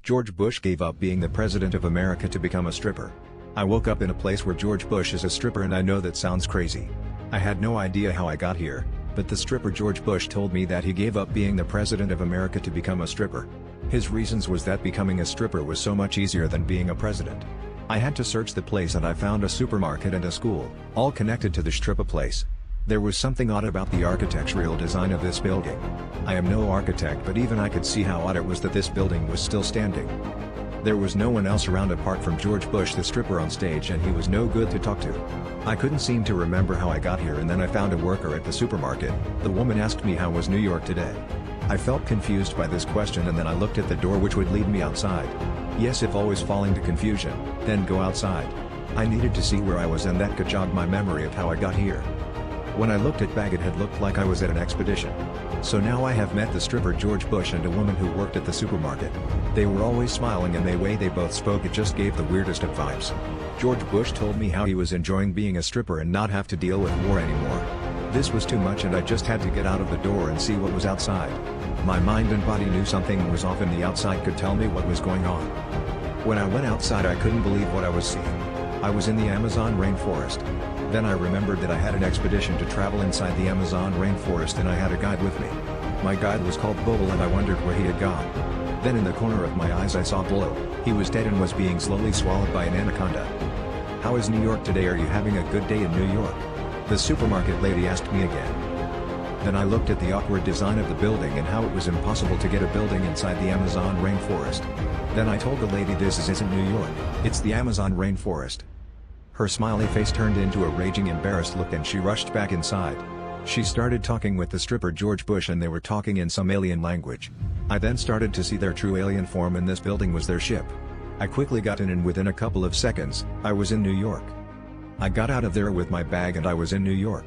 George Bush gave up being the president of America to become a stripper. I woke up in a place where George Bush is a stripper, and I know that sounds crazy. I had no idea how I got here, but the stripper George Bush told me that he gave up being the president of America to become a stripper. His reasons was that becoming a stripper was so much easier than being a president. I had to search the place and I found a supermarket and a school, all connected to the stripper place. There was something odd about the architectural design of this building. I am no architect, but even I could see how odd it was that this building was still standing. There was no one else around apart from George Bush the stripper on stage, and he was no good to talk to. I couldn't seem to remember how I got here, and then I found a worker at the supermarket. The woman asked me how was New York today. I felt confused by this question, and then I looked at the door which would lead me outside. Yes, if always falling to confusion, then go outside. I needed to see where I was, and that could jog my memory of how I got here. When I looked at bag, it had looked like I was at an expedition. So now I have met the stripper George Bush and a woman who worked at the supermarket. They were always smiling, and the way they both spoke, it just gave the weirdest of vibes. George Bush told me how he was enjoying being a stripper and not have to deal with war anymore. This was too much, and I just had to get out of the door and see what was outside. My mind and body knew something was off, and the outside could tell me what was going on. When I went outside, I couldn't believe what I was seeing. I was in the Amazon rainforest. Then I remembered that I had an expedition to travel inside the Amazon rainforest, and I had a guide with me. My guide was called Bobo, and I wondered where he had gone. Then in the corner of my eyes I saw Blue. He was dead and was being slowly swallowed by an anaconda. "How is New York today? Are you having a good day in New York?" the supermarket lady asked me again. Then I looked at the awkward design of the building and how it was impossible to get a building inside the Amazon rainforest. Then I told the lady, "This isn't New York, it's the Amazon rainforest." Her smiley face turned into a raging embarrassed look, and she rushed back inside. She started talking with the stripper George Bush, and they were talking in some alien language. I then started to see their true alien form, and this building was their ship. I quickly got in, and within a couple of seconds, I was in New York. I got out of there with my bag and I was in New York.